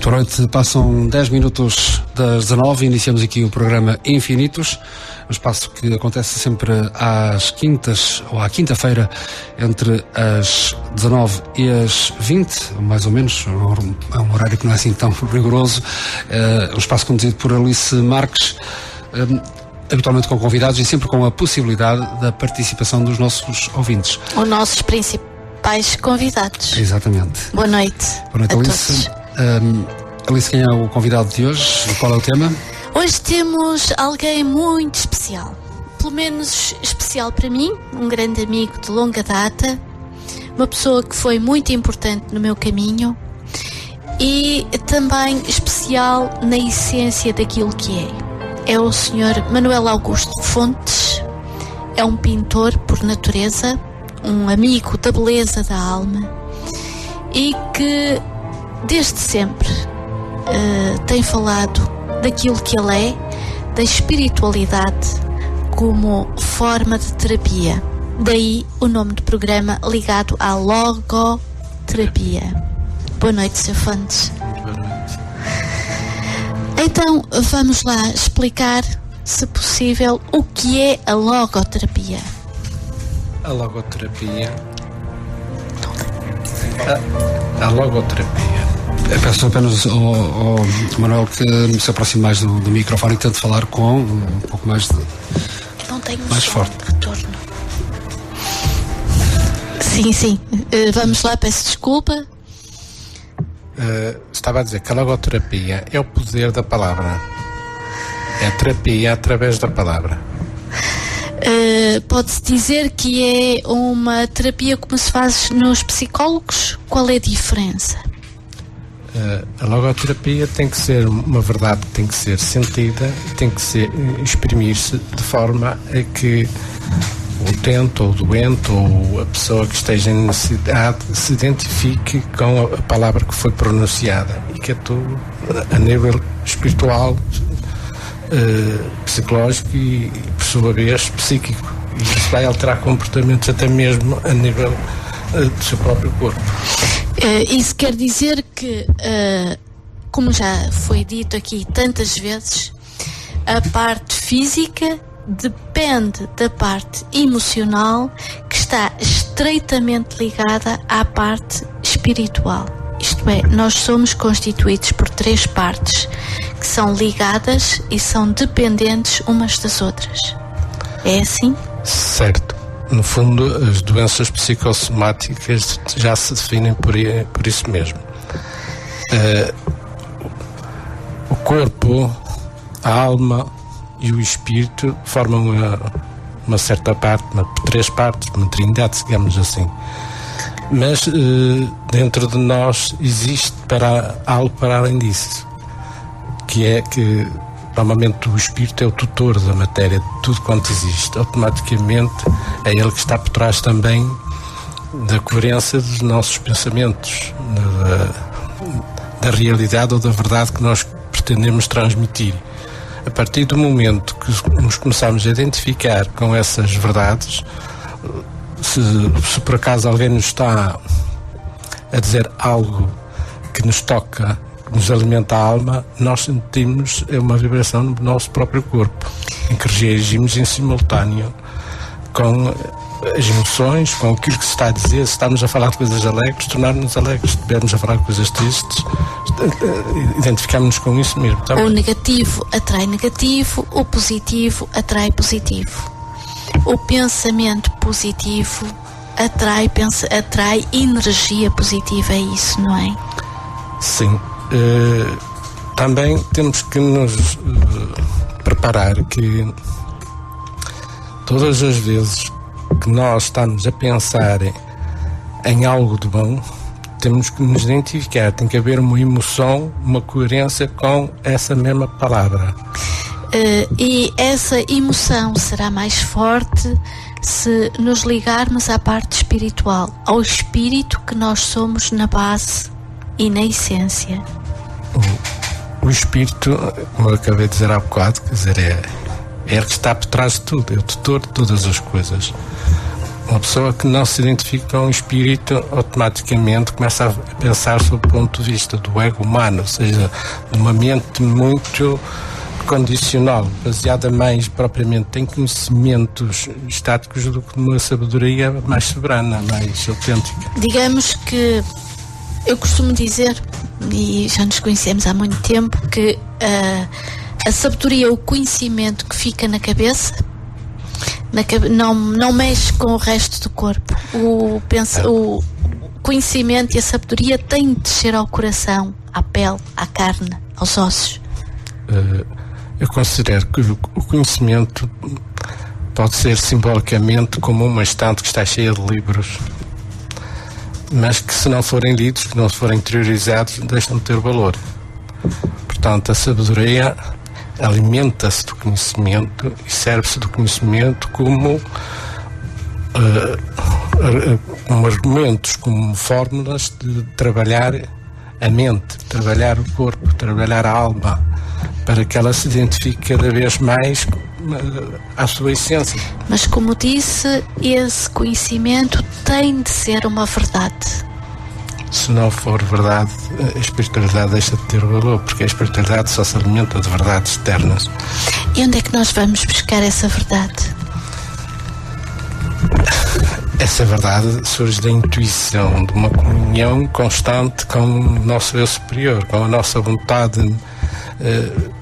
Muito boa noite, passam 10 minutos das 19, iniciamos aqui o programa Infinitos, um espaço que acontece sempre às quintas, ou à quinta-feira, entre as 19 e as 20, mais ou menos, é um horário que não é assim tão rigoroso, um espaço conduzido por Alice Marques, habitualmente com convidados e sempre com a possibilidade da participação dos nossos ouvintes. Os nossos principais convidados. Exatamente. Boa noite. Boa noite, Alice. Alice, quem é o convidado de hoje e qual é o tema? Hoje temos alguém muito especial, pelo menos especial para mim, um grande amigo de longa data, uma pessoa que foi muito importante no meu caminho e também especial na essência daquilo que é. É o Sr. Manuel Augusto Fontes, é um pintor por natureza, um amigo da beleza da alma e que desde sempre tem falado daquilo que ele é, da espiritualidade como forma de terapia. Daí o nome do programa ligado à logoterapia. Boa noite, Sr. Fontes. Boa noite. Então vamos lá explicar, se possível, o que é a logoterapia. A logoterapia. A logoterapia. Peço apenas ao Manuel que se aproxime mais do microfone e tente falar com um pouco mais de... Não tenho mais forte. Retorno. Sim. Vamos lá, peço desculpa. Estava a dizer que a logoterapia é o poder da palavra. É a terapia através da palavra. Pode-se dizer que é uma terapia como se faz nos psicólogos? Qual é a diferença? A logoterapia tem que ser uma verdade que tem que ser sentida, tem que ser exprimir-se de forma a que o utente ou o doente ou a pessoa que esteja em necessidade se identifique com a palavra que foi pronunciada e que atua a nível espiritual, psicológico e por sua vez psíquico, e isso vai alterar comportamentos até mesmo a nível do seu próprio corpo. Isso quer dizer que, como já foi dito aqui tantas vezes, a parte física depende da parte emocional, que está estreitamente ligada à parte espiritual. Isto é, nós somos constituídos por três partes que são ligadas e são dependentes umas das outras. É assim? Certo. No fundo, as doenças psicossomáticas já se definem por isso mesmo. O corpo, a alma e o espírito formam uma certa parte, três partes, uma trindade, digamos assim. Mas dentro de nós existe algo para além disso, que é que normalmente o espírito é o tutor da matéria, de tudo quanto existe. Automaticamente é ele que está por trás também da coerência dos nossos pensamentos, da realidade ou da verdade que nós pretendemos transmitir. A partir do momento que nos começamos a identificar com essas verdades, se por acaso alguém nos está a dizer algo que nos toca, que nos alimenta a alma, nós sentimos uma vibração no nosso próprio corpo, em que reagimos em simultâneo com as emoções, com aquilo que se está a dizer. Se estamos a falar de coisas alegres, tornar-nos alegres. Se estivermos a falar de coisas tristes, identificamos-nos com isso mesmo. Tá? O negativo atrai negativo, o positivo atrai positivo. O pensamento positivo atrai energia positiva, é isso, não é? Sim. Também temos que nos preparar que todas as vezes que nós estamos a pensar em algo de bom, temos que nos identificar, tem que haver uma emoção, uma coerência com essa mesma palavra. E essa emoção será mais forte se nos ligarmos à parte espiritual, ao espírito que nós somos na base e na essência. O espírito, como eu acabei de dizer há bocado, quer dizer, é ele que está por trás de tudo, é o tutor de todas as coisas. Uma pessoa que não se identifica com o espírito automaticamente começa a pensar sob o ponto de vista do ego humano, ou seja, de uma mente muito condicional, baseada mais propriamente em conhecimentos estáticos do que numa sabedoria mais soberana, mais autêntica. Digamos que eu costumo dizer, e já nos conhecemos há muito tempo, que a sabedoria, o conhecimento que fica na cabeça, não mexe com o resto do corpo. O conhecimento e a sabedoria têm de descer ao coração, à pele, à carne, aos ossos. Eu considero que o conhecimento pode ser simbolicamente como uma estante que está cheia de livros, mas que, se não forem lidos, que não forem interiorizados, deixam de ter valor. Portanto, a sabedoria alimenta-se do conhecimento e serve-se do conhecimento como argumentos, como fórmulas de trabalhar a mente, trabalhar o corpo, trabalhar a alma, para que ela se identifique cada vez mais à sua essência. Mas, como disse, esse conhecimento tem de ser uma verdade. Se não for verdade, a espiritualidade deixa de ter valor, porque a espiritualidade só se alimenta de verdades eternas. E onde é que nós vamos buscar essa verdade? Essa verdade surge da intuição, de uma comunhão constante com o nosso eu superior, com a nossa vontade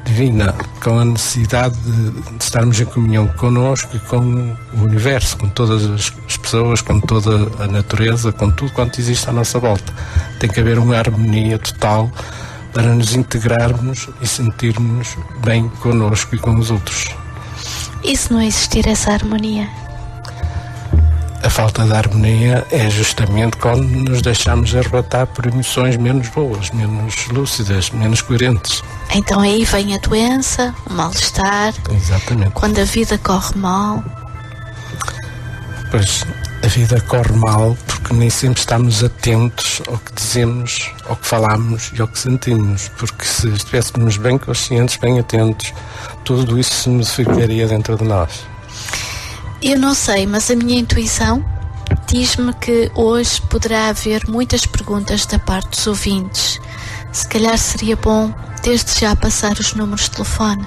divina, com a necessidade de estarmos em comunhão connosco e com o universo, com todas as pessoas, com toda a natureza, com tudo quanto existe à nossa volta. Tem que haver uma harmonia total para nos integrarmos e sentirmos bem connosco e com os outros. E se não existir essa harmonia? A falta de harmonia é justamente quando nos deixamos arrebatar por emoções menos boas, menos lúcidas, menos coerentes. Então aí vem a doença, o mal-estar. Exatamente. Quando a vida corre mal. Pois, a vida corre mal porque nem sempre estamos atentos ao que dizemos, ao que falamos e ao que sentimos. Porque se estivéssemos bem conscientes, bem atentos, tudo isso se modificaria dentro de nós. Eu não sei, mas a minha intuição diz-me que hoje poderá haver muitas perguntas da parte dos ouvintes. Se calhar seria bom, desde já, passar os números de telefone.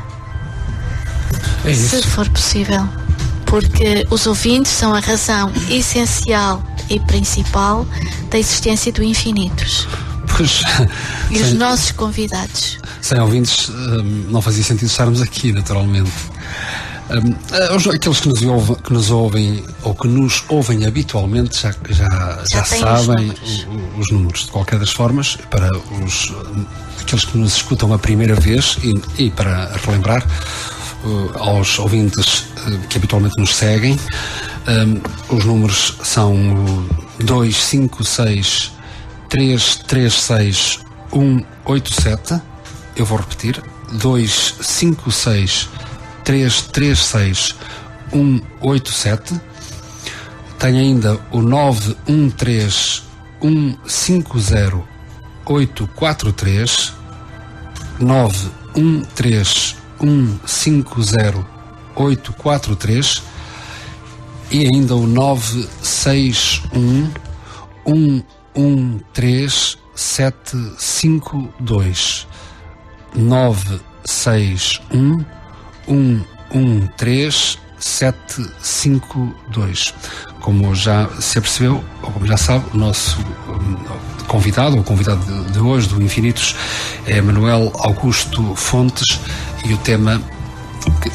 É isso. Se for possível. Porque os ouvintes são a razão essencial e principal da existência do Infinitos. Pois, e os nossos convidados. Sem ouvintes não fazia sentido estarmos aqui, naturalmente. Aqueles que nos ouvem ou que nos ouvem habitualmente já sabem os números. De qualquer das formas, para aqueles que nos escutam a primeira vez e para relembrar aos ouvintes que habitualmente nos seguem, os números são 256 336 187. Eu vou repetir: 256 336 187. Tem ainda o 913 150 843, 913 150 843 e ainda o 961 113 752, 961 113 752. Como já se apercebeu, ou como já sabe, o nosso convidado, o convidado de hoje do Infinitos, é Manuel Augusto Fontes, e o tema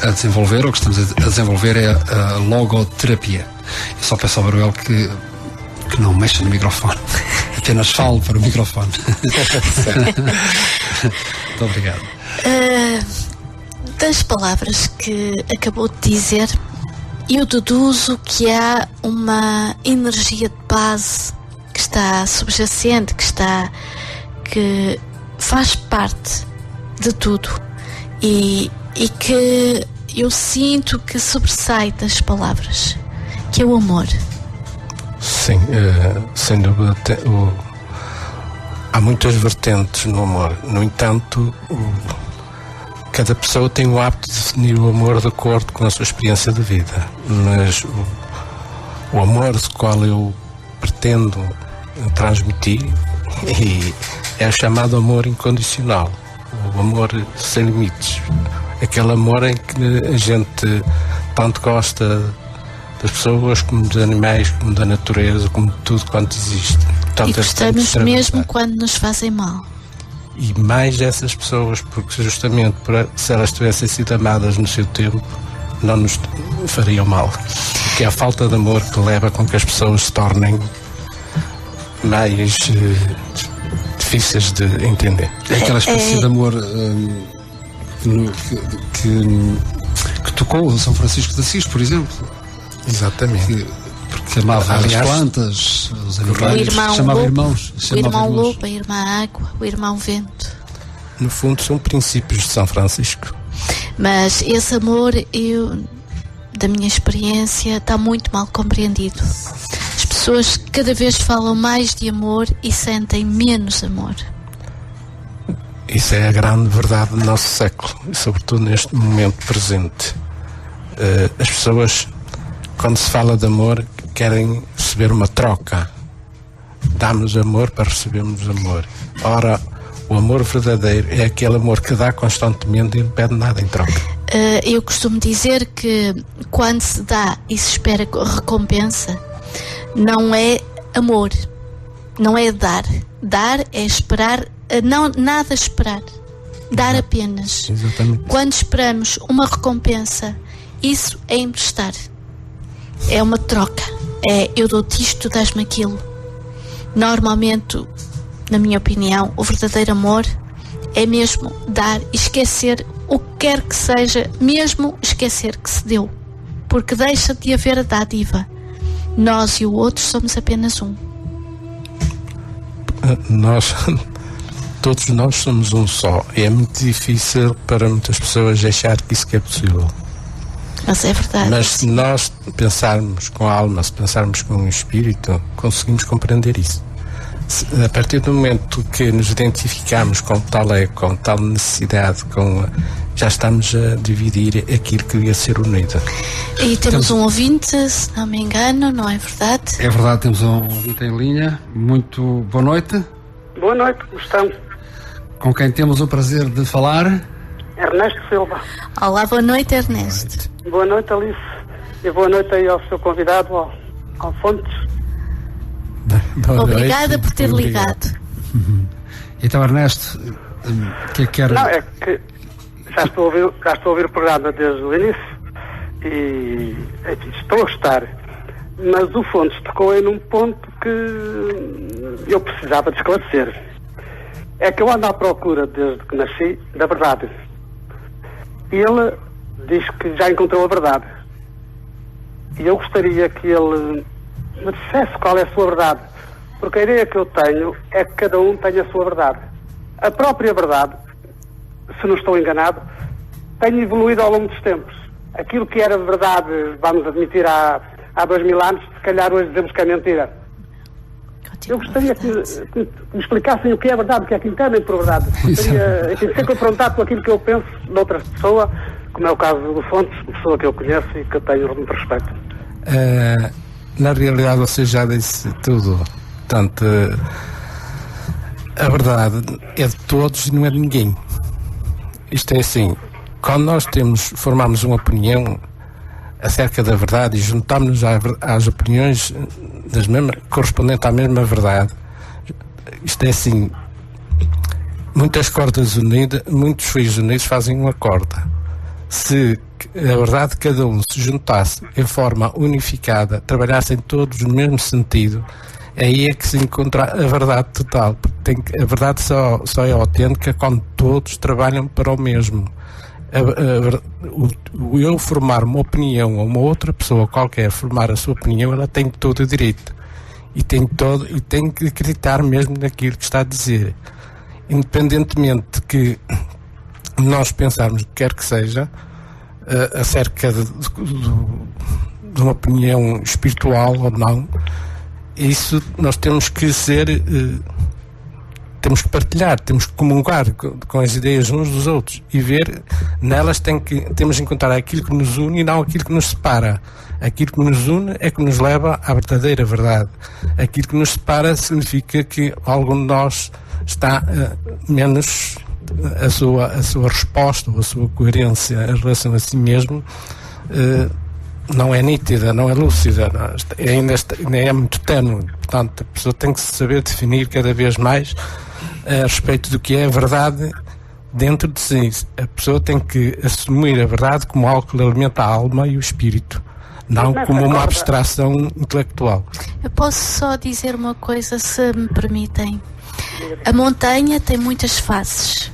a desenvolver, ou que estamos a desenvolver, é a logoterapia. Eu só peço ao Manuel que não mexa no microfone, apenas fale para o microfone. Muito obrigado. Das palavras que acabou de dizer, eu deduzo que há uma energia de base que está subjacente, que faz parte de tudo e que eu sinto que sobressai das palavras, que é o amor. Sim, sem dúvida. Há muitas vertentes no amor. No entanto, cada pessoa tem o hábito de definir o amor de acordo com a sua experiência de vida. Mas o amor do qual eu pretendo transmitir é o chamado amor incondicional, o amor sem limites, aquele amor em que a gente tanto gosta das pessoas, como dos animais, como da natureza, como de tudo quanto existe. Portanto, e gostamos mesmo quando nos fazem mal. E mais essas pessoas, porque justamente se elas tivessem sido amadas no seu tempo, não nos fariam mal. Porque é a falta de amor que leva com que as pessoas se tornem mais difíceis de entender. É aquela espécie de amor que tocou o São Francisco de Assis, por exemplo. Exatamente. Porque amava as plantas, os animais, chamava irmãos. O irmão lobo, a irmã água, o irmão vento. No fundo são princípios de São Francisco. Mas esse amor, da minha experiência, está muito mal compreendido. As pessoas cada vez falam mais de amor e sentem menos amor. Isso é a grande verdade do nosso século, e sobretudo neste momento presente. As pessoas, quando se fala de amor, querem receber uma troca. Dá-nos amor para recebermos amor. Ora, o amor verdadeiro é aquele amor que dá constantemente e não pede nada em troca. Eu costumo dizer que quando se dá e se espera recompensa, não é amor, não é dar. Dar é esperar, não nada esperar. Dar apenas. Exatamente. Quando esperamos uma recompensa, isso é emprestar. É uma troca. É eu dou-te isto, tu dás-me aquilo. Normalmente, na minha opinião, o verdadeiro amor é mesmo dar e esquecer o que quer que seja, mesmo esquecer que se deu. Porque deixa de haver a dádiva. Nós e o outro somos apenas um. Todos nós somos um só. E é muito difícil para muitas pessoas achar que isso é possível. Mas é verdade. Mas se nós pensarmos com a alma, se pensarmos com o espírito, conseguimos compreender isso. A partir do momento que nos identificamos com tal necessidade, já estamos a dividir aquilo que devia ser unido. E temos um ouvinte, se não me engano, não é verdade? É verdade, temos um ouvinte em linha. Muito boa noite. Boa noite, como estão? Com quem temos o prazer de falar? Ernesto Silva. Olá, boa noite, Ernesto. Boa noite, Alice. E boa noite aí ao seu convidado, ao Fontes. Obrigada por ter ligado. Então, Ernesto, o que é que quer... Não, é que já estou a ouvir o programa desde o início e enfim, estou a gostar. Mas o Fontes tocou aí num ponto que eu precisava de esclarecer. É que eu ando à procura, desde que nasci, da verdade. E ele diz que já encontrou a verdade. E eu gostaria que ele me dissesse qual é a sua verdade. Porque a ideia que eu tenho é que cada um tem a sua verdade. A própria verdade, se não estou enganado, tem evoluído ao longo dos tempos. Aquilo que era verdade, vamos admitir, há 2000 anos, se calhar hoje dizemos que é mentira. Eu gostaria que me explicassem o que é verdade, o que é que entendem por verdade. Gostaria, enfim, ser confrontado com aquilo que eu penso de outra pessoa, como é o caso do Fontes, uma pessoa que eu conheço e que eu tenho muito respeito. Na realidade, você já disse tudo. Portanto, a verdade é de todos e não é de ninguém. Isto é assim, quando nós formamos uma opinião acerca da verdade e juntamos-nos às opiniões correspondentes à mesma verdade, isto é assim, muitos fios unidos fazem uma corda. Se a verdade de cada um se juntasse em forma unificada, trabalhassem todos no mesmo sentido, aí é que se encontra a verdade total. Porque a verdade só é autêntica quando todos trabalham para o mesmo. Eu formar uma opinião ou uma outra pessoa qualquer formar a sua opinião, ela tem todo o direito e tem que acreditar mesmo naquilo que está a dizer, independentemente de que nós pensarmos o que quer que seja acerca de uma opinião espiritual ou não. Isso nós temos que ser temos que partilhar, temos que comungar com as ideias uns dos outros e ver, nelas temos que encontrar aquilo que nos une e não aquilo que nos separa. Aquilo que nos une é que nos leva à verdadeira verdade. Aquilo que nos separa significa que algum de nós está menos a sua resposta ou a sua coerência em relação a si mesmo não é nítida, não é lúcida, ainda é muito ténue. Portanto, a pessoa tem que saber definir cada vez mais a respeito do que é a verdade dentro de si. A pessoa tem que assumir a verdade como algo que alimenta a alma e o espírito, não como uma abstração intelectual. Eu posso só dizer uma coisa, se me permitem. A montanha tem muitas faces.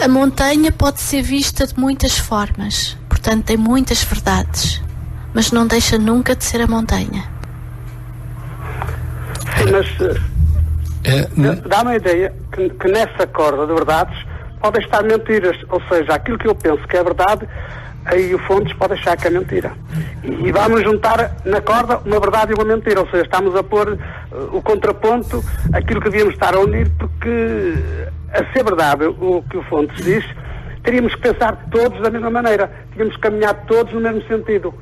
A montanha pode ser vista de muitas formas, portanto tem muitas verdades, mas não deixa nunca de ser a montanha. Mas dá uma ideia que nessa corda de verdades podem estar mentiras, ou seja, aquilo que eu penso que é verdade, aí o Fontes pode achar que é mentira. E vamos juntar na corda uma verdade e uma mentira, ou seja, estamos a pôr o contraponto, aquilo que devíamos estar a unir, porque a ser verdade o que o Fontes diz, teríamos que pensar todos da mesma maneira, tínhamos que caminhar todos no mesmo sentido.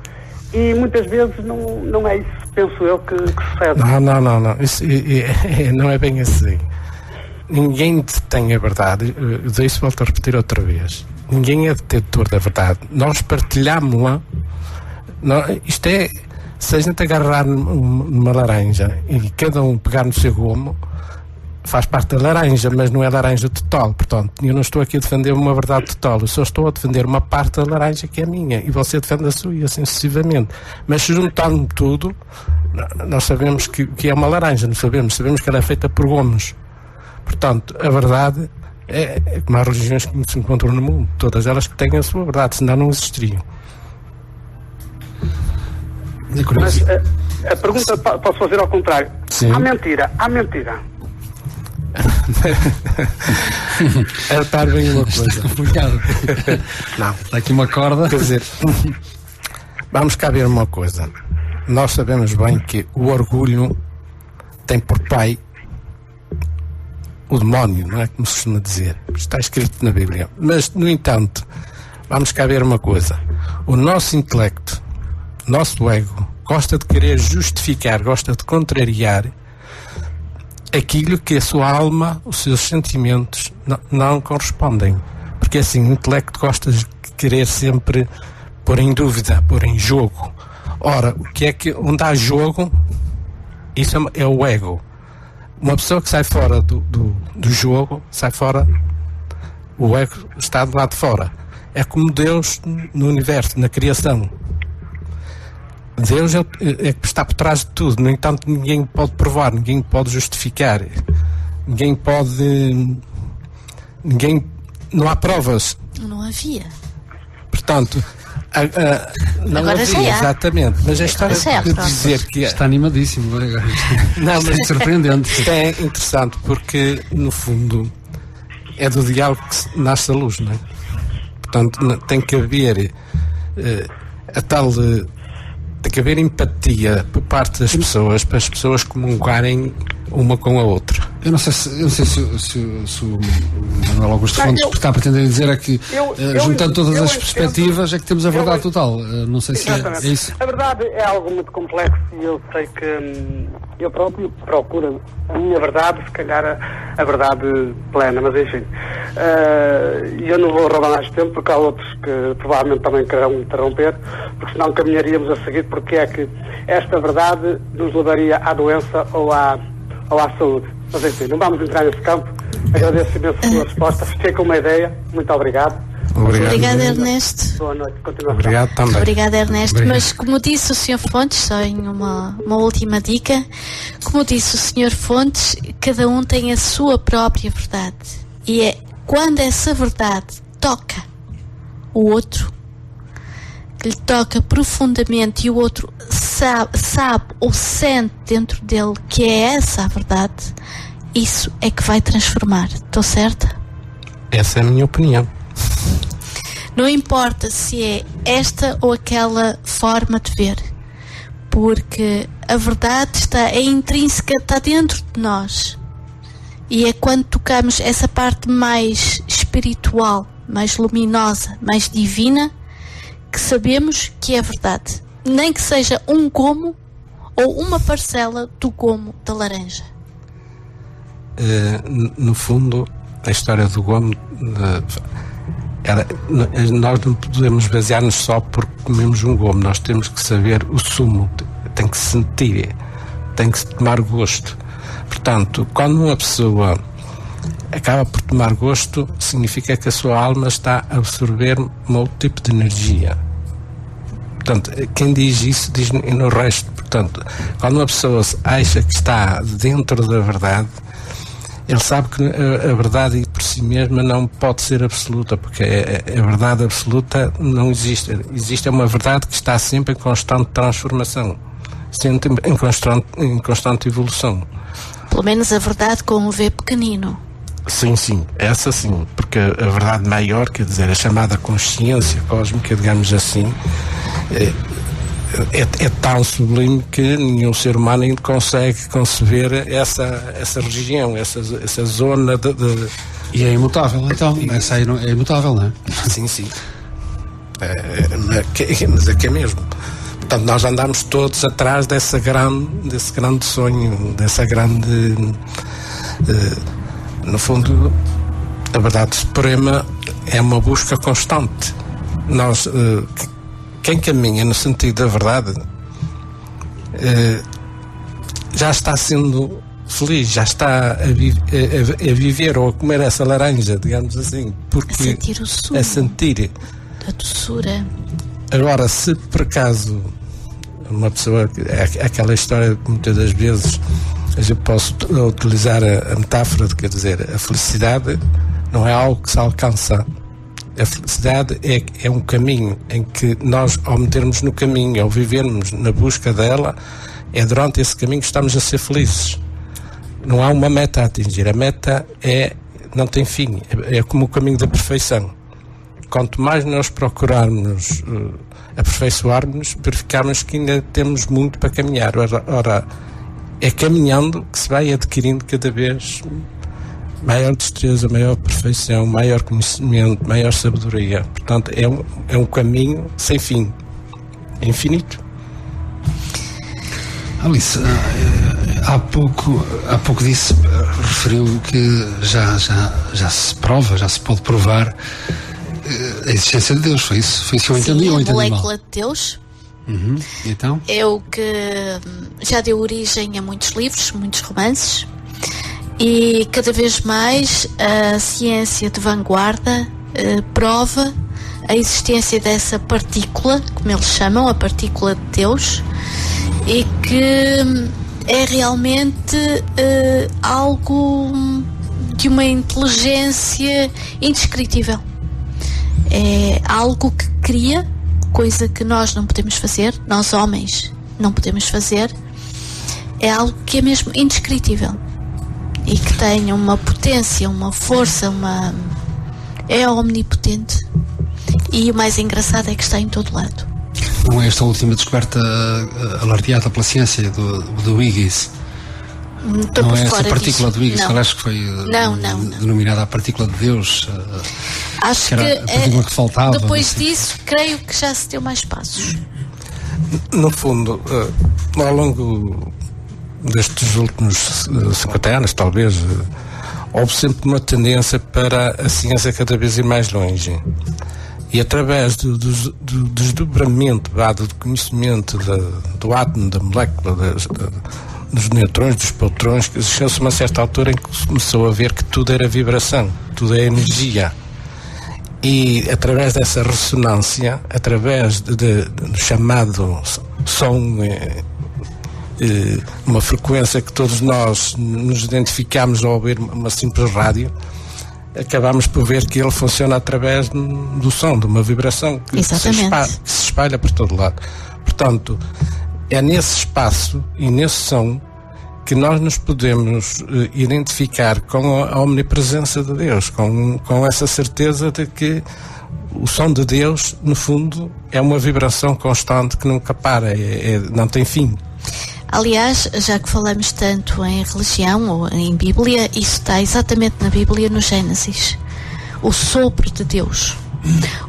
E muitas vezes não é isso, penso eu, que sucede. Não. Isso não é bem assim. Ninguém tem a verdade. Isso volto a repetir outra vez. Ninguém é detentor da verdade. Nós partilhamos-la. Isto é, se a gente agarrar numa laranja e cada um pegar no seu gomo, faz parte da laranja, mas não é laranja total. Portanto, eu não estou aqui a defender uma verdade total, eu só estou a defender uma parte da laranja que é minha, e você defende a sua, e assim sucessivamente. Mas se juntarmos tudo, nós sabemos que é uma laranja, não sabemos que ela é feita por gomos. Portanto, a verdade é como as religiões que se encontram no mundo, todas elas que têm a sua verdade, senão não existiriam. Mas a pergunta posso fazer ao contrário. Sim. Há mentira. Repare bem uma coisa. Isto é complicado. Não. Está aqui uma corda. Quer dizer, vamos cá ver uma coisa. Nós sabemos bem que o orgulho tem por pai o demónio, não é como se costuma dizer. Está escrito na Bíblia. Mas, no entanto, vamos cá ver uma coisa. O nosso intelecto, nosso ego, gosta de querer justificar, gosta de contrariar aquilo que a sua alma, os seus sentimentos não correspondem. Porque assim, o intelecto gosta de querer sempre pôr em dúvida, pôr em jogo. Ora, o que é que, onde há jogo, isso é o ego. Uma pessoa que sai fora do jogo, sai fora, o ego está do lado de fora. É como Deus no universo, na criação. Deus é que está por trás de tudo. No entanto, ninguém pode provar, ninguém pode justificar, não há provas. Não havia. Portanto, não agora havia, exatamente. Mas a história de dizer que está animadíssimo. não, mas é surpreendente. Isto é interessante porque, no fundo, é do diálogo que nasce a luz, não é? Portanto, tem que haver tem que haver empatia por parte das pessoas, para as pessoas comungarem uma com a outra. Eu não sei se o Manuel Augusto Fontes está a pretender dizer é que juntando todas as perspectivas é que temos a verdade total. Não sei se é isso. A verdade é algo muito complexo e eu sei que eu próprio procuro a minha verdade, se calhar a verdade plena, mas enfim. Eu não vou roubar mais tempo porque há outros que provavelmente também querão interromper, porque senão caminharíamos a seguir, porque é que esta verdade nos levaria à doença ou à saúde. Mas enfim, não vamos entrar nesse campo. Agradeço imenso a sua resposta. Fiquei com uma ideia. Muito obrigado. Obrigada, Ernesto. Boa noite. Continuação. Obrigado também. Obrigada, Ernesto. Mas como disse o Sr. Fontes, só em uma última dica, como disse o Sr. Fontes, cada um tem a sua própria verdade. E é quando essa verdade toca o outro, que lhe toca profundamente e o outro sabe ou sente dentro dele que é essa a verdade, isso é que vai transformar. Estou certa? Essa é a minha opinião. Não importa se é esta ou aquela forma de ver, porque a verdade é intrínseca, está dentro de nós. E é quando tocamos essa parte mais espiritual, mais luminosa, mais divina, que sabemos que é verdade. Nem que seja um gomo ou uma parcela do gomo da laranja. No fundo, a história do gomo, nós não podemos basear-nos só porque comemos um gomo. Nós temos que saber o sumo, tem que se sentir, tem que se tomar gosto. Portanto, quando uma pessoa acaba por tomar gosto, significa que a sua alma está a absorver um outro tipo de energia. Portanto, quem diz isso diz no resto. Portanto, quando uma pessoa acha que está dentro da verdade, ele sabe que a verdade por si mesma não pode ser absoluta, porque a verdade absoluta não existe. Existe uma verdade que está sempre em constante transformação, sempre em constante evolução. Pelo menos a verdade com um V pequenino. Sim, essa sim, porque a verdade maior, quer dizer, a chamada consciência cósmica, digamos assim, é tão sublime que nenhum ser humano ainda consegue conceber essa região, essa zona de... E é imutável, então. Essa aí é imutável, não é? Sim. Mas é que é mesmo. Portanto, nós andamos todos atrás desse grande sonho, dessa grande... no fundo, a verdade suprema é uma busca constante. Nós... quem caminha no sentido da verdade já está sendo feliz, já está a viver ou a comer essa laranja, digamos assim, porque a sentir o sumo, a sentir a doçura. Agora, se por acaso uma pessoa, aquela história que muitas das vezes eu posso utilizar a metáfora de, quer dizer, a felicidade não é algo que se alcança. A felicidade é um caminho em que nós, ao metermos no caminho, ao vivermos na busca dela, é durante esse caminho que estamos a ser felizes. Não há uma meta a atingir. A meta não tem fim. É como o caminho da perfeição. Quanto mais nós procurarmos aperfeiçoar-nos, verificamos que ainda temos muito para caminhar. Ora, é caminhando que se vai adquirindo cada vez maior destreza, maior perfeição, maior conhecimento, maior sabedoria. Portanto, é um caminho sem fim, é infinito. Alice, há pouco disse, referiu que já se prova, já se pode provar a existência de Deus. Foi isso que eu entendi? Sim, ou entendi a molécula de Deus. Então? É o que já deu origem a muitos livros, muitos romances. E cada vez mais a ciência de vanguarda prova a existência dessa partícula, como eles chamam, a partícula de Deus, e que é realmente algo de uma inteligência indescritível. É algo que cria, coisa que nós não podemos fazer, nós homens não podemos fazer. É algo que é mesmo indescritível e que tem uma potência, uma força, é omnipotente, e o mais engraçado é que está em todo lado. Não é esta última descoberta alardeada pela ciência do Higgs? Não é essa partícula do Higgs, acho que foi denominada a partícula de Deus? Acho que a partícula que faltava. Depois disso, creio que já se deu mais passos. No fundo, ao longo destes últimos 50 anos, talvez, houve sempre uma tendência para a ciência cada vez ir mais longe. E através do desdobramento do conhecimento do átomo, da molécula, dos neutrões, dos protões, que chegou-se a uma certa altura em que se começou a ver que tudo era vibração, tudo é energia. E através dessa ressonância, através do chamado som, uma frequência que todos nós nos identificamos ao ouvir uma simples rádio, acabamos por ver que ele funciona através do som, de uma vibração que se espalha por todo lado. Portanto, é nesse espaço e nesse som que nós nos podemos identificar com a omnipresença de Deus, com essa certeza de que o som de Deus, no fundo, é uma vibração constante que nunca para, não tem fim. Aliás, já que falamos tanto em religião ou em Bíblia, isso está exatamente na Bíblia, no Gênesis. O sopro de Deus.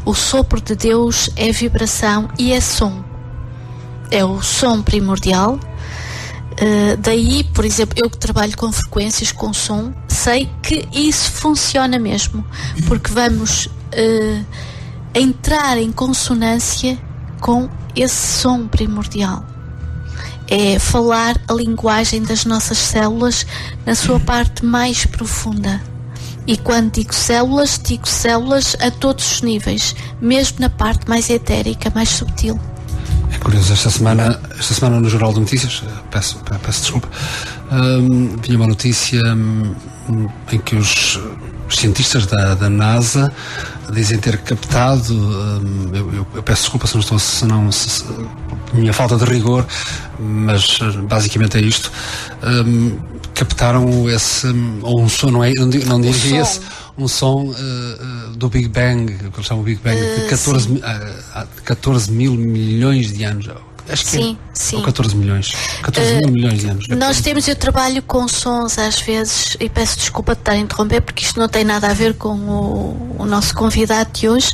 O sopro de Deus é vibração e é som. É o som primordial. Daí, por exemplo, eu que trabalho com frequências, com som, sei que isso funciona mesmo, porque vamos entrar em consonância com esse som primordial. É falar a linguagem das nossas células na sua parte mais profunda. E quando digo células a todos os níveis, mesmo na parte mais etérica, mais subtil. É curioso, esta semana no Jornal de Notícias, peço desculpa, vinha uma notícia em que os cientistas da NASA dizem ter captado, eu peço desculpa se minha falta de rigor, mas basicamente é isto, captaram esse, ou um som, não diria esse, um som do Big Bang, que eles chamam Big Bang, de 14 mil milhões de anos. Acho que sim. Ou 14 milhões. 14 mil milhões de anos. Eu trabalho com sons às vezes, e peço desculpa de estar a interromper, porque isto não tem nada a ver com o nosso convidado de hoje,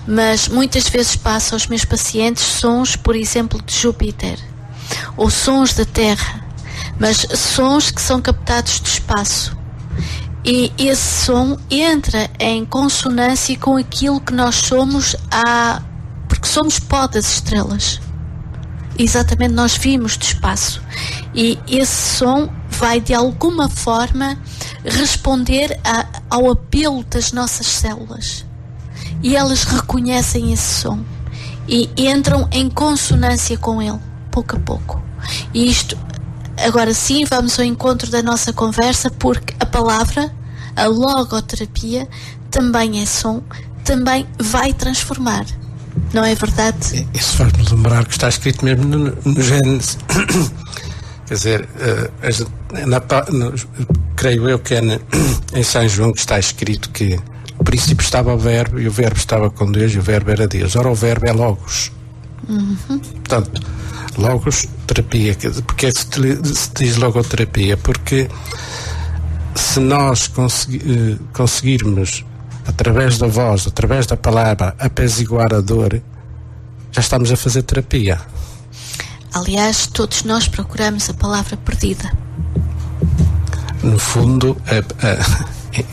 mas muitas vezes passo aos meus pacientes sons, por exemplo, de Júpiter, ou sons da Terra, mas sons que são captados do espaço. E esse som entra em consonância com aquilo que nós somos, porque somos pó das estrelas. Exatamente, nós vimos do espaço. E esse som vai de alguma forma responder ao apelo das nossas células. E elas reconhecem esse som e entram em consonância com ele, pouco a pouco. E isto, agora sim, vamos ao encontro da nossa conversa, porque a palavra, a logoterapia, também é som, também vai transformar. Não é verdade? Isso faz-me lembrar que está escrito mesmo no Gênesis. Quer dizer, creio eu que é em São João que está escrito que no princípio estava o Verbo, e o Verbo estava com Deus, e o Verbo era Deus. Ora, o Verbo é Logos. Portanto, Logos, terapia. Porque se diz logoterapia? Porque se nós conseguirmos, através da voz, através da palavra, apaziguar a dor, já estamos a fazer terapia. Aliás, todos nós procuramos a palavra perdida. No fundo,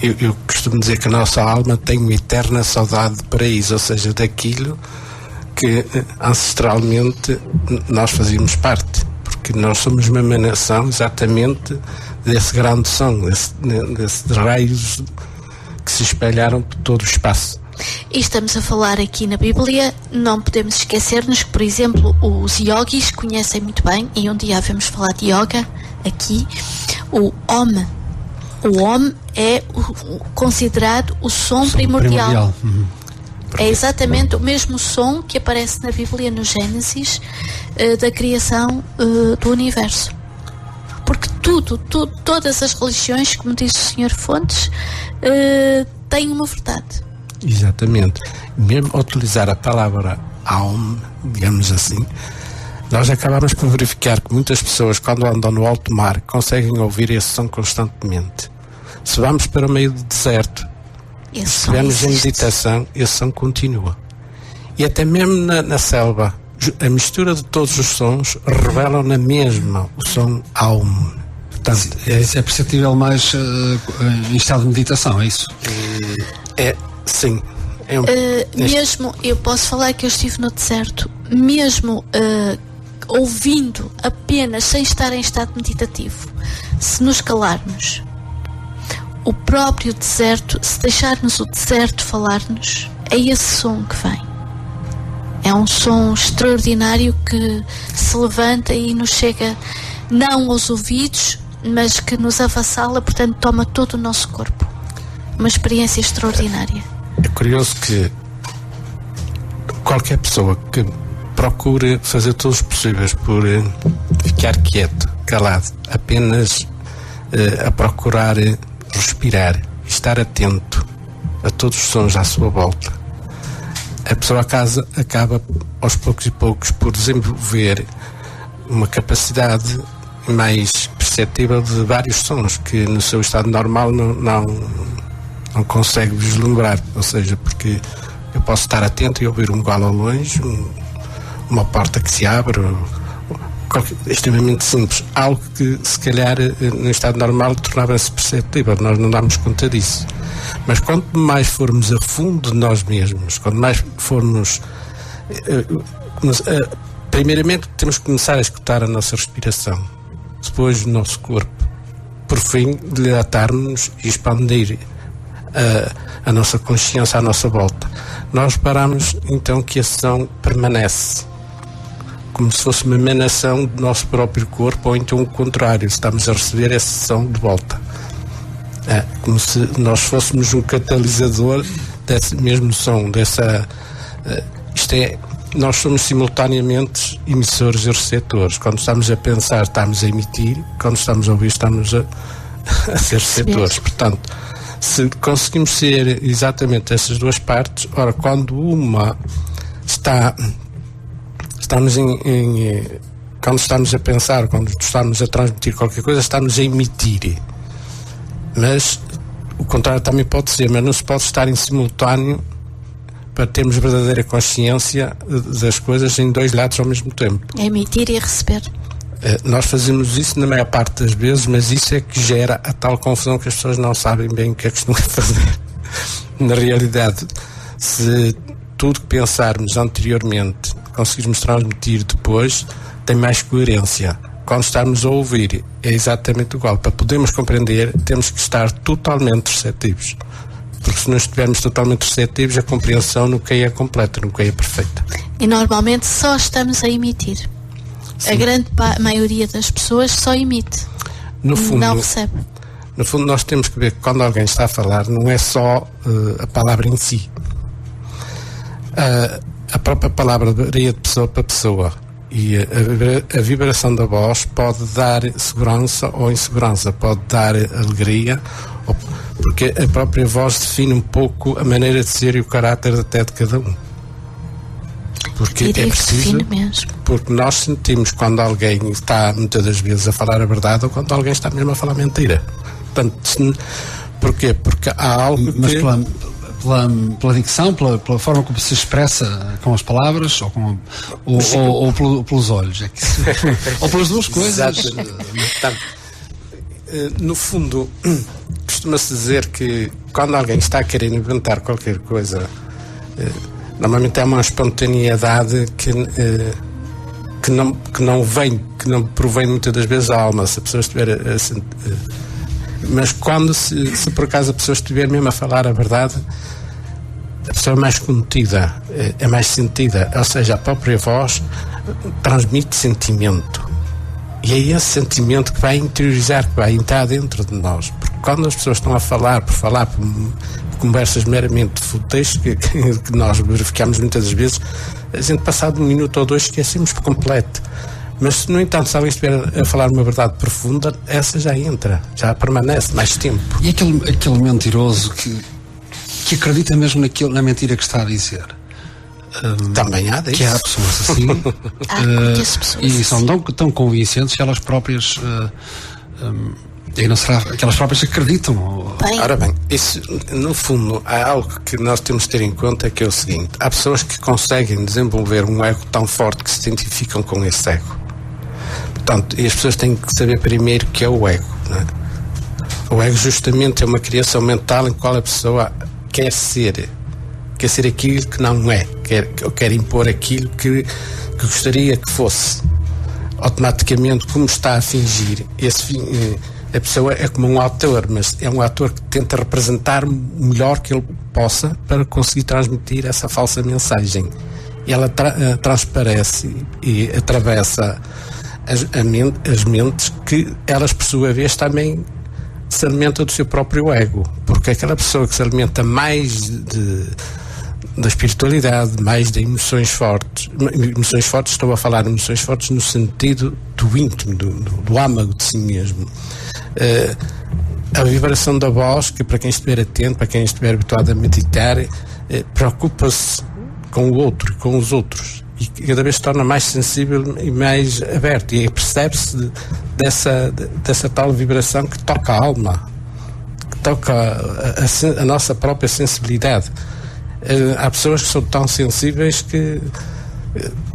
eu costumo dizer que a nossa alma tem uma eterna saudade de paraíso, ou seja, daquilo que ancestralmente nós fazíamos parte, porque nós somos uma emanação exatamente desse grande som, desses raios que se espalharam por todo o espaço. E estamos a falar aqui na Bíblia, não podemos esquecer-nos que, por exemplo, os yogis conhecem muito bem, e um dia havemos falar de yoga aqui, o Om. O Om é considerado o som primordial. É exatamente o mesmo som que aparece na Bíblia, no Gênesis, da criação do universo. Porque todas as religiões, como diz o Sr. Fontes, têm uma verdade. Exatamente. Mesmo ao utilizar a palavra Aum, digamos assim, nós acabamos por verificar que muitas pessoas, quando andam no alto mar, conseguem ouvir esse som constantemente. Se vamos para o meio do deserto, se estivermos em meditação, esse som continua. E até mesmo na selva, a mistura de todos os sons revelam na mesma o som Aum. Portanto, isso é perceptível mais em estado de meditação, é isso? Sim. Mesmo, eu posso falar que eu estive no deserto, mesmo ouvindo apenas, sem estar em estado meditativo, se nos calarmos, o próprio deserto, se deixarmos o deserto falar-nos, é esse som que vem. É um som extraordinário que se levanta e nos chega não aos ouvidos, mas que nos avassala, portanto toma todo o nosso corpo. Uma experiência extraordinária. É curioso que qualquer pessoa que procure fazer todos os possíveis por ficar quieto, calado, apenas a procurar respirar, estar atento a todos os sons à sua volta, a pessoa acaba aos poucos e poucos por desenvolver uma capacidade mais perceptível de vários sons que no seu estado normal não consegue vislumbrar, ou seja, porque eu posso estar atento e ouvir um galo ao longe, uma porta que se abre, extremamente simples, algo que se calhar no estado normal tornava-se perceptível, nós não damos conta disso. Mas quanto mais formos a fundo de nós mesmos, quanto mais formos primeiramente temos que começar a escutar a nossa respiração, depois o nosso corpo, por fim dilatarmos e expandir a nossa consciência à nossa volta. Nós reparamos então que a ação permanece como se fosse uma emanação do nosso próprio corpo, ou então o contrário, estamos a receber essa ação de volta. Como se nós fôssemos um catalisador desse mesmo som, nós somos simultaneamente emissores e receptores. Quando estamos a pensar, estamos a emitir, quando estamos a ouvir, estamos a ser receptores. Portanto, se conseguimos ser exatamente essas duas partes, ora, quando uma quando estamos a pensar, quando estamos a transmitir qualquer coisa, estamos a emitir. Mas o contrário também pode ser, mas não se pode estar em simultâneo para termos verdadeira consciência das coisas em dois lados ao mesmo tempo. Emitir e receber. Nós fazemos isso na maior parte das vezes, mas isso é que gera a tal confusão que as pessoas não sabem bem o que é que estão a fazer. Na realidade, se tudo que pensarmos anteriormente conseguirmos transmitir depois, tem mais coerência. Quando estamos a ouvir, é exatamente igual. Para podermos compreender, temos que estar totalmente receptivos. Porque se não estivermos totalmente receptivos, a compreensão nunca é completa, nunca é perfeita. E normalmente só estamos a emitir. Sim. A grande maioria das pessoas só emite. No fundo, não recebe. No fundo, nós temos que ver que quando alguém está a falar, não é só a palavra em si. A própria palavra varia de pessoa para pessoa. E a vibração da voz pode dar segurança ou insegurança, pode dar alegria, porque a própria voz define um pouco a maneira de ser e o caráter até de cada um. Porque é preciso, porque nós sentimos quando alguém está muitas das vezes a falar a verdade ou quando alguém está mesmo a falar mentira. Portanto, porquê? Porque há algo mas que... Pela dicção, pela forma como se expressa com as palavras ou pelos olhos ou pelas duas coisas. No fundo, costuma-se dizer que quando alguém está a querer inventar qualquer coisa, normalmente é uma espontaneidade que não provém muitas das vezes da alma, se a pessoa estiver mas quando se por acaso a pessoa estiver mesmo a falar a verdade, a pessoa é mais contida, é mais sentida, ou seja, a própria voz transmite sentimento, e é esse sentimento que vai interiorizar, que vai entrar dentro de nós, porque quando as pessoas estão a falar por conversas meramente fúteis que nós verificamos muitas das vezes, a gente passado 1 minuto ou 2 esquecemos por completo. Mas se no entanto se alguém estiver a falar uma verdade profunda, essa já entra, já permanece mais tempo. E aquele mentiroso que acredita mesmo na mentira que está a dizer? Também há disso. Que há pessoas assim. E são tão convincentes que elas próprias e não será aquelas próprias que acreditam. Ora bem, isso no fundo há algo que nós temos de ter em conta, que é o seguinte: há pessoas que conseguem desenvolver um ego tão forte que se identificam com esse ego. Portanto, e as pessoas têm que saber primeiro o que é o ego, não é? O ego justamente é uma criação mental em qual a pessoa quer ser aquilo que não é, quer impor aquilo que gostaria que fosse. Automaticamente, como está a fingir, a pessoa é como um ator, mas é um ator que tenta representar o melhor que ele possa para conseguir transmitir essa falsa mensagem. E ela transparece e atravessa as mentes, que elas por sua vez também se alimentam do seu próprio ego, porque aquela pessoa que se alimenta mais da espiritualidade, mais de emoções fortes, estou a falar de emoções fortes no sentido do íntimo, do âmago de si mesmo. A vibração da voz, que para quem estiver atento, para quem estiver habituado a meditar, preocupa-se com o outro, com os outros, e cada vez se torna mais sensível e mais aberto, e percebe-se dessa tal vibração que toca a alma, que toca a nossa própria sensibilidade. Há pessoas que são tão sensíveis que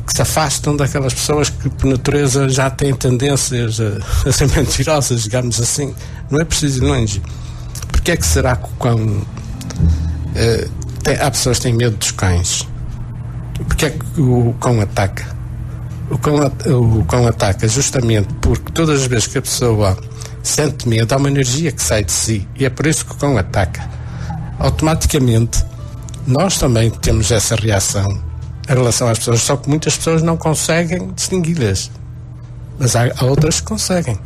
se afastam daquelas pessoas que por natureza já têm tendências a ser mentirosas, digamos assim. Não é preciso ir longe. Porque é que será que o cão... há pessoas que têm medo dos cães. Porque é que o cão ataca? O cão ataca justamente porque todas as vezes que a pessoa sente medo, há uma energia que sai de si, e é por isso que o cão ataca. Automaticamente nós também temos essa reação em relação às pessoas, só que muitas pessoas não conseguem distingui-las, mas há outras que conseguem.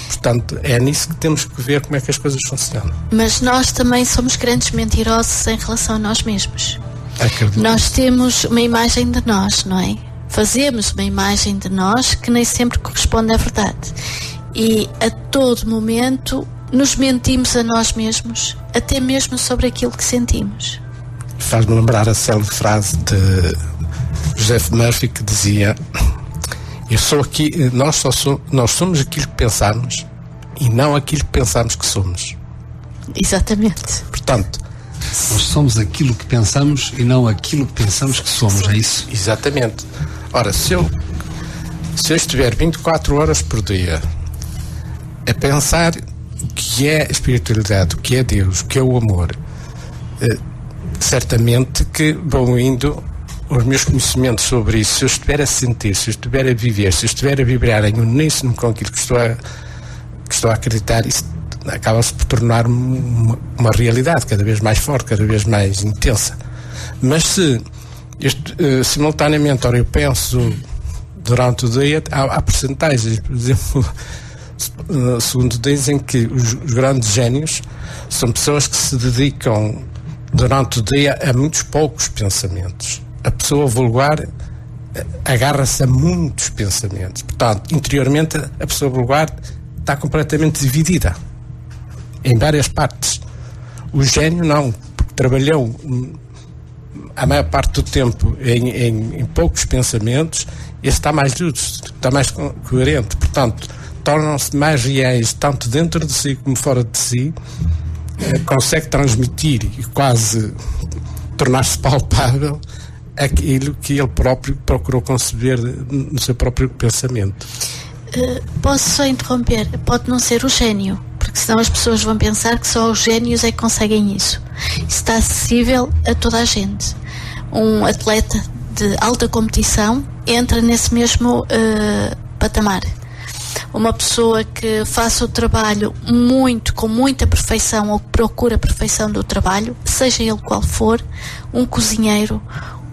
Portanto, é nisso que temos que ver como é que as coisas funcionam. Mas nós também somos grandes mentirosos em relação a nós mesmos. Acredito. Nós temos uma imagem de nós, não é? Fazemos uma imagem de nós que nem sempre corresponde à verdade. E a todo momento nos mentimos a nós mesmos, até mesmo sobre aquilo que sentimos. Faz-me lembrar a célebre frase de Joseph Murphy, que dizia: nós somos aquilo que pensamos e não aquilo que pensamos que somos. Exatamente. Portanto, nós somos aquilo que pensamos e não aquilo que pensamos que somos, é isso? Exatamente. Ora, se eu estiver 24 horas por dia a pensar o que é a espiritualidade, o que é Deus, o que é o amor, certamente que vão indo os meus conhecimentos sobre isso. Se eu estiver a sentir, se eu estiver a viver, se eu estiver a vibrar em uníssono com aquilo que estou a acreditar, isso acaba-se por tornar uma realidade cada vez mais forte, cada vez mais intensa. Mas se simultaneamente, ora, eu penso durante o dia, há percentagens, por exemplo, segundo dizem que os grandes génios são pessoas que se dedicam durante o dia a muitos poucos pensamentos. A pessoa vulgar agarra-se a muitos pensamentos. Portanto, interiormente, a pessoa vulgar está completamente dividida em várias partes. O gênio não, porque trabalhou a maior parte do tempo em poucos pensamentos, esse está mais lúcido, está mais coerente. Portanto, tornam-se mais reais, tanto dentro de si como fora de si, consegue transmitir e quase tornar-se palpável aquilo que ele próprio procurou conceber no seu próprio pensamento. Posso só interromper? Pode não ser o gênio, porque senão as pessoas vão pensar que só os génios é que conseguem isso. Isso está acessível a toda a gente. Um atleta de alta competição entra nesse mesmo patamar. Uma pessoa que faça o trabalho com muita perfeição, ou que procura a perfeição do trabalho, seja ele qual for, um cozinheiro,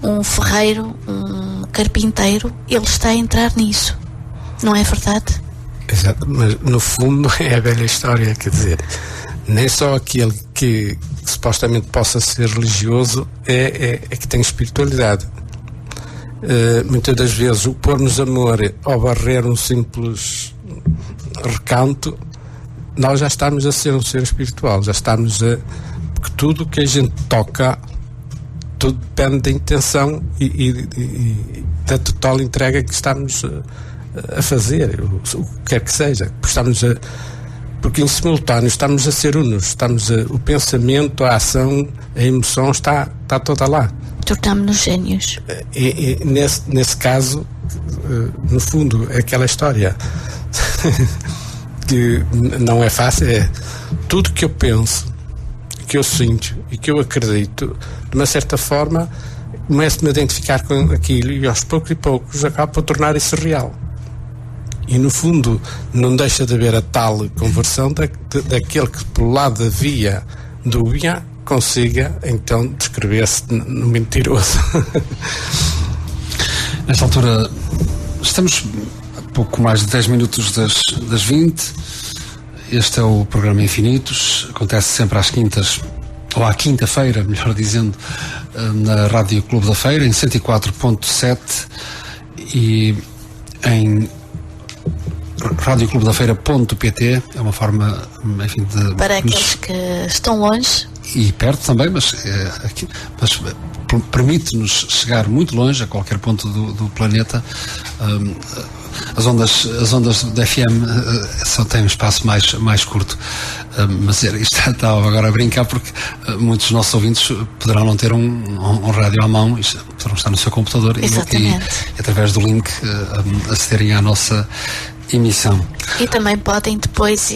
um ferreiro, um carpinteiro, ele está a entrar nisso. Não é verdade? Exato, mas no fundo é a velha história, quer dizer, nem só aquele que supostamente possa ser religioso é que tem espiritualidade. Muitas das vezes o pôr-nos amor ao varrer um simples recanto, nós já estamos a ser um ser espiritual, já estamos a... porque tudo o que a gente toca, tudo depende da intenção e da total entrega que estamos a fazer, o que quer que seja, porque em simultâneo estamos a ser unos, o pensamento, a ação, a emoção está toda lá. Tornamos-nos génios. E nesse caso, no fundo, é aquela história que não é fácil, é tudo que eu penso, que eu sinto e que eu acredito, de uma certa forma, começo-me a identificar com aquilo e aos poucos e poucos acabo por tornar isso real. E no fundo não deixa de haver a tal conversão daquele que pelo lado da via dúbia consiga então descrever-se no mentiroso. Nesta altura estamos a pouco mais de 10 minutos das 20. Este é o programa Infinitos, acontece sempre às quintas, ou à quinta-feira, melhor dizendo, na Rádio Clube da Feira, em 104.7 e em radioclubedafeira.pt. É uma forma, enfim, de... Para aqueles que estão longe. E perto também, mas permite-nos chegar muito longe, a qualquer ponto do planeta, as ondas da FM só têm um espaço mais curto. Mas isto estava agora a brincar, porque muitos dos nossos ouvintes poderão não ter um rádio à mão, poderão estar no seu computador e através do link acederem à nossa emissão. E também podem depois,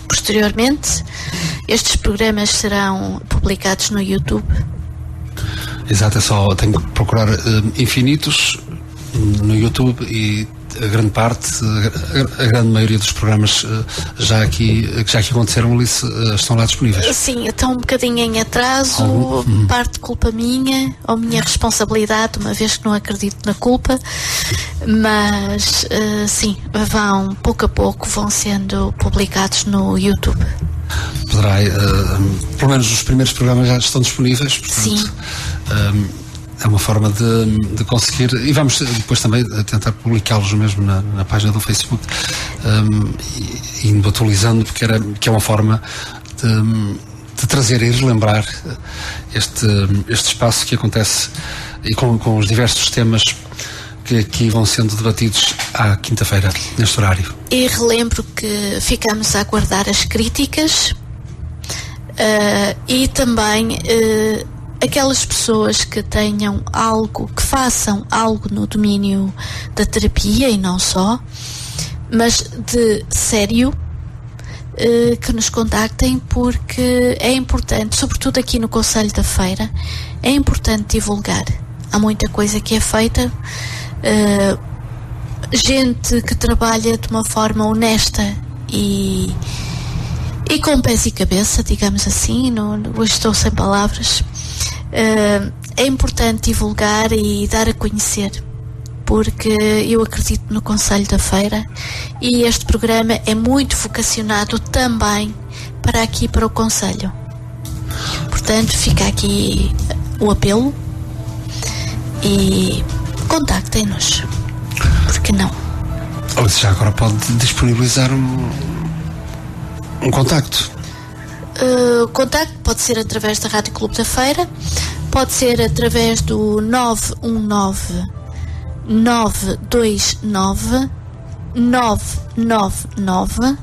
posteriormente, estes programas serão publicados no YouTube. Exato, tenho que procurar Infinitos no YouTube e a grande maioria dos programas que já aqui aconteceram, Alice, estão lá disponíveis. Sim, estão um bocadinho em atraso, parte de culpa minha ou minha responsabilidade, uma vez que não acredito na culpa, mas sim, pouco a pouco vão sendo publicados no YouTube. Pelo menos os primeiros programas já estão disponíveis, portanto, sim. É uma forma de conseguir, e vamos depois também tentar publicá-los mesmo na página do Facebook, indo atualizando, que é uma forma de trazer e relembrar este espaço que acontece, e com os diversos temas que aqui vão sendo debatidos à quinta-feira, neste horário. E relembro que ficamos a aguardar as críticas e também aquelas pessoas que tenham que façam algo no domínio da terapia e não só, mas de sério, que nos contactem, porque é importante, sobretudo aqui no Conselho da Feira, é importante divulgar. Há muita coisa que é feita, gente que trabalha de uma forma honesta e com pés e cabeça, digamos assim, hoje estou sem palavras. É importante divulgar e dar a conhecer, porque eu acredito no Conselho da Feira e este programa é muito vocacionado também para o Conselho. Portanto, fica aqui o apelo e contactem-nos, porque não? Já agora pode disponibilizar um contacto. O contacto pode ser através da Rádio Clube da Feira, pode ser através do 919-929-999,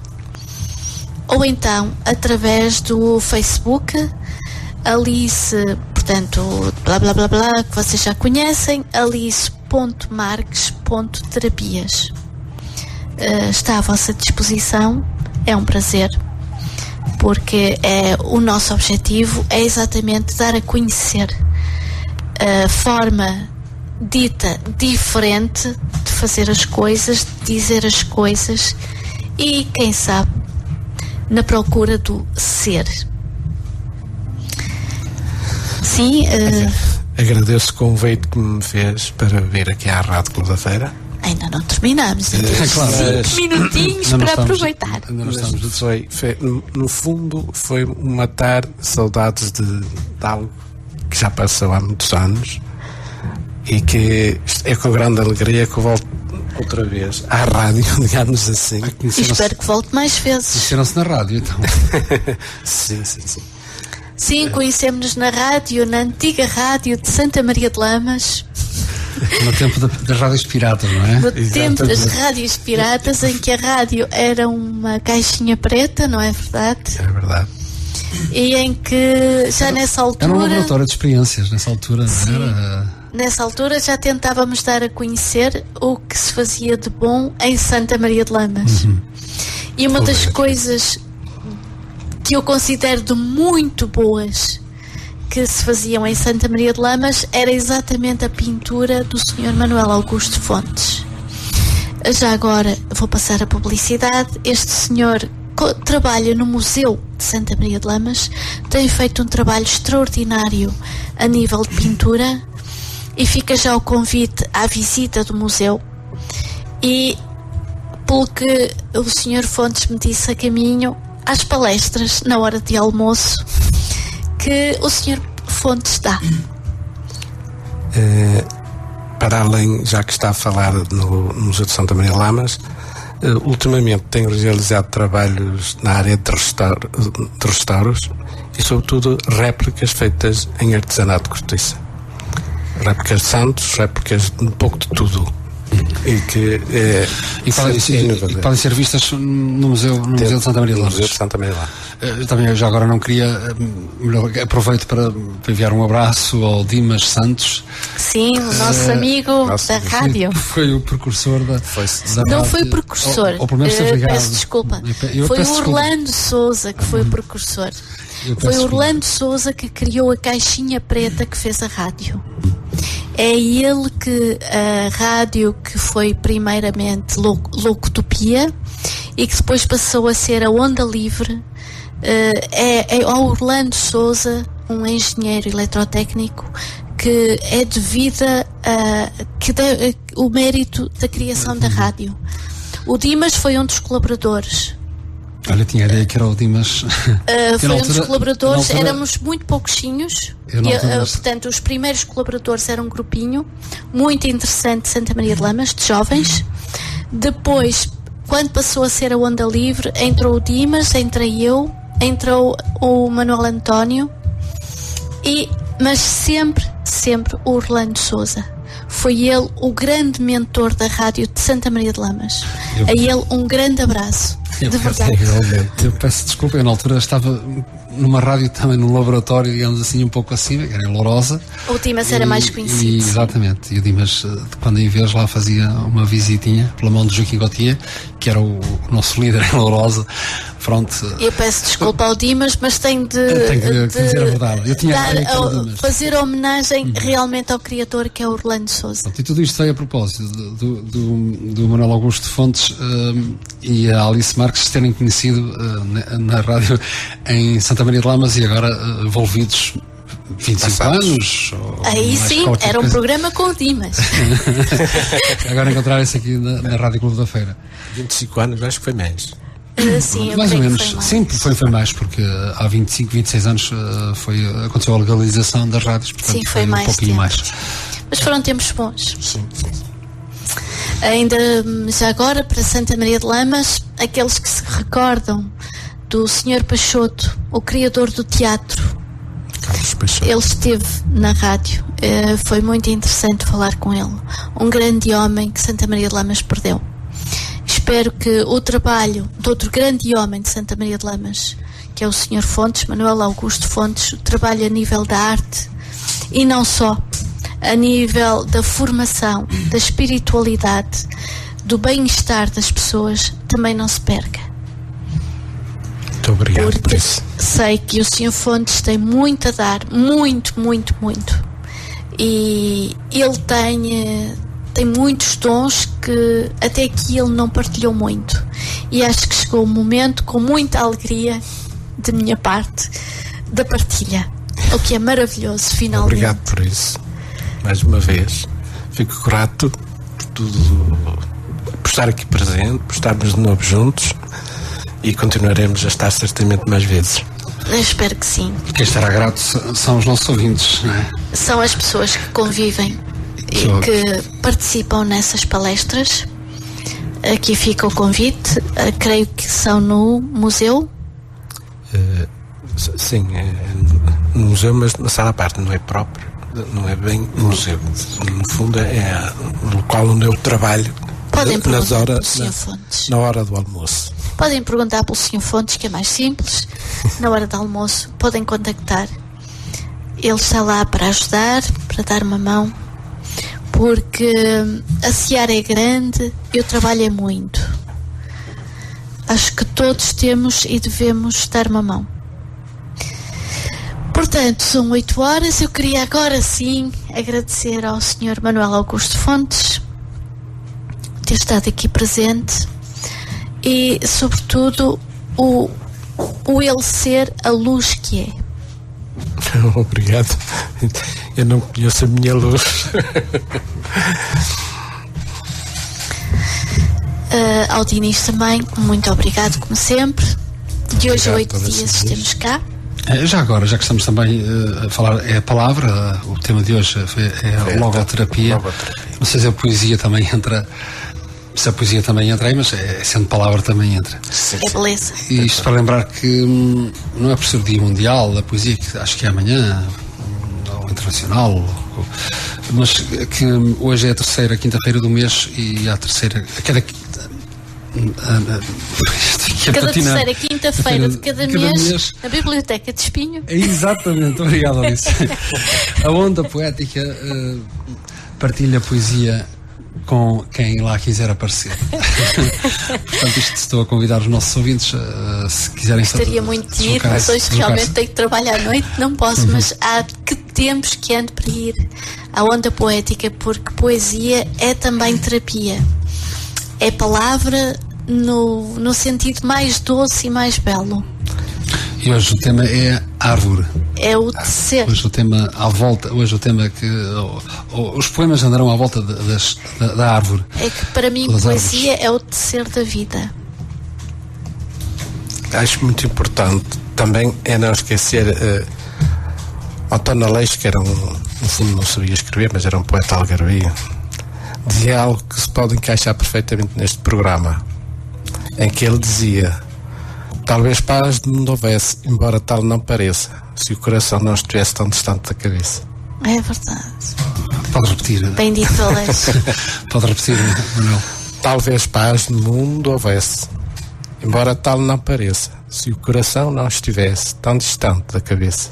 ou então através do Facebook, Alice, portanto, blá blá blá blá, que vocês já conhecem, alice.marques.terapias. Está à vossa disposição, é um prazer, porque o nosso objetivo é exatamente dar a conhecer a forma dita diferente de fazer as coisas, de dizer as coisas e, quem sabe, na procura do ser. Sim. Agradeço o convite que me fez para vir aqui à Rádio Clube da Feira. Ainda não terminamos, ainda temos 5 minutinhos para aproveitar. No fundo, foi matar saudades de algo que já passou há muitos anos e que é com grande alegria que eu volto outra vez à rádio, digamos assim. E espero que volte mais vezes. Conheceram-se na rádio, então. Sim. Sim, conhecemos-nos na rádio, na antiga rádio de Santa Maria de Lamas. No tempo das rádios piratas, não é? No tempo das rádios piratas, em que a rádio era uma caixinha preta, não é verdade? É verdade. E em que já nessa altura... Era um laboratório de experiências, nessa altura, sim, não era? Nessa altura já tentávamos dar a conhecer o que se fazia de bom em Santa Maria de Lamas. E uma das coisas que eu considero de muito boas que se faziam em Santa Maria de Lamas era exatamente a pintura do Sr. Manuel Augusto Fontes. Já agora vou passar a publicidade. Este senhor trabalha no Museu de Santa Maria de Lamas, tem feito um trabalho extraordinário a nível de pintura, e fica já o convite à visita do museu. E pelo que o Sr. Fontes me disse a caminho, às palestras na hora de almoço, que o Sr. Fontes dá. Para além, já que está a falar no Museu de Santa Maria de Lamas, ultimamente tenho realizado trabalhos na área de restauros e, sobretudo, réplicas feitas em artesanato de cortiça. Réplicas de santos, réplicas de um pouco de tudo. e que E podem ser vistas no Museu de Santa Maria de Lamas. Museu de Santa Maria de Lamas. Eu também já agora não queria, aproveito para enviar um abraço ao Dimas Santos. Sim, o nosso amigo da rádio. Foi o precursor da Não rádio. foi o precursor, ou pelo menos esteve ligado. peço desculpa. Eu foi peço o desculpa. Orlando Souza que foi o precursor. Foi o Orlando Souza que criou a caixinha preta que fez a rádio. É ele que a rádio que foi primeiramente Locutopia e que depois passou a ser a Onda Livre, é ao Orlando Souza, um engenheiro eletrotécnico, que é devida o mérito da criação da rádio. O Dimas foi um dos colaboradores. Olha, tinha a ideia que era o Dimas. Foi um dos colaboradores, éramos muito pouquinhos. Portanto, os primeiros colaboradores eram um grupinho muito interessante de Santa Maria de Lamas, de jovens. Depois, quando passou a ser a Onda Livre, entrou o Dimas, entrei eu, entrou o Manuel António, mas sempre o Orlando Souza. Foi ele o grande mentor da rádio de Santa Maria de Lamas. A ele um grande abraço. De verdade. Eu peço desculpa, eu na altura estava numa rádio também num laboratório, digamos assim, um pouco acima, que era em Lourosa. O Dimas era mais conhecido. Exatamente, e o Dimas, quando em vez lá fazia uma visitinha pela mão de Joaquim Gautier, que era o nosso líder em Lourosa. Pronto. Eu peço desculpa ao Dimas, mas tenho de dizer a verdade. Eu tinha fazer homenagem realmente ao criador, que é o Orlando Souza. E tudo isto veio a propósito do Manuel Augusto Fontes e a Alice Marques terem conhecido na rádio em Santa Maria de Lamas e agora envolvidos 25 anos. Aí sim, era um programa com o Dimas. Agora encontrarem-se aqui na Rádio Clube da Feira. 25 anos, acho que foi mais. Sim, mais ou menos. Sim, foi mais, porque há 25, 26 anos aconteceu a legalização das rádios, portanto sim, foi mais pouquinho tempo. mais. Mas foram tempos bons. Sim. Ainda já agora, para Santa Maria de Lamas, aqueles que se recordam do Sr. Peixoto, o criador do teatro, Carlos Peixoto. ele esteve na rádio. Foi muito interessante falar com ele. Um grande homem que Santa Maria de Lamas perdeu. Espero que o trabalho de outro grande homem de Santa Maria de Lamas, que é o Sr. Fontes, Manuel Augusto Fontes, o trabalho a nível da arte e não só, a nível da formação, da espiritualidade, do bem-estar das pessoas, também não se perca. Muito obrigado por Porque isso. sei que o Sr. Fontes tem muito a dar, muito. E ele tem muitos dons que até aqui ele não partilhou muito. E acho que chegou o momento, com muita alegria de minha parte, da partilha. O que é maravilhoso, finalmente. Obrigado por isso. Mais uma vez. Fico grato por tudo, por estar aqui presente, por estarmos de novo juntos e continuaremos a estar certamente mais vezes. Eu espero que sim. Quem estará grato são os nossos ouvintes, não é? São as pessoas que convivem e que participam nessas palestras. Aqui fica o convite. Creio que são no museu. Sim, é no museu, mas na sala à parte, não é próprio, não é bem museu. No fundo é o local onde eu trabalho. Podem nas perguntar horas, pelo Sr. Fontes. na hora do almoço. Podem perguntar pelo Sr. Fontes, que é mais simples. Na hora do almoço, podem contactar. Ele está lá para ajudar, para dar uma mão, porque a seara é grande e o trabalho é muito. Acho que todos temos e devemos dar uma mão. Portanto, são 8 horas. Eu queria agora sim agradecer ao Sr. Manuel Augusto Fontes ter estado aqui presente e, sobretudo, o ele ser a luz que é. Obrigado. Eu não conheço a minha luz. Ao Dinis também, muito obrigado, como sempre. De hoje a 8 dias estamos cá. Já agora, já que estamos também a falar, é a palavra, o tema de hoje é a logoterapia. Não sei se a poesia também entra. Se a poesia também entra aí, mas sendo palavra também entra. É beleza. E isto para lembrar que não é por ser o Dia Mundial da Poesia, que acho que é amanhã, ou internacional, mas que hoje é a terceira quinta-feira do mês e a terceira, a cada terceira quinta-feira de cada mês, a Biblioteca de Espinho. Exatamente, obrigado, Alice. A Onda Poética partilha poesia com quem lá quiser aparecer. Portanto, isto estou a convidar os nossos ouvintes, se quiserem. Gostaria muito de ir, mas hoje realmente tenho que trabalhar à noite, não posso, mas há que tempos que ando para ir à Onda Poética, porque poesia é também terapia. É palavra no sentido mais doce e mais belo. E hoje o tema é árvore. É o tecer. Hoje o tema à volta, hoje o tema que os poemas andarão à volta da árvore. É que para mim poesia árvores. É o tecer da vida. Acho muito importante também é não esquecer António Aleixo, que era no fundo não sabia escrever, mas era um poeta algarvio, dizia algo que se pode encaixar perfeitamente neste programa, em que ele dizia: talvez paz de mundo houvesse, embora tal não pareça, se o coração não estivesse tão distante da cabeça. É verdade. Pode repetir. Bem dito, Aleixo. Pode repetir, Manuel. Talvez paz no mundo houvesse, embora tal não pareça, se o coração não estivesse tão distante da cabeça.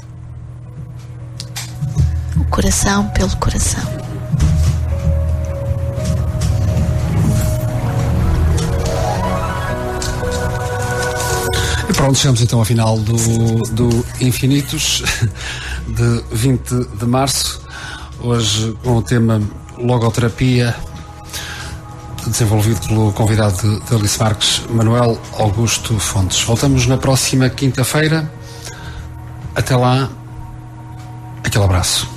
O coração pelo coração. E pronto, chegamos então ao final do Infinitos de 20 de março, hoje com o tema logoterapia, desenvolvido pelo convidado de Alice Marques, Manuel Augusto Fontes. Voltamos na próxima quinta-feira. Até lá, aquele abraço.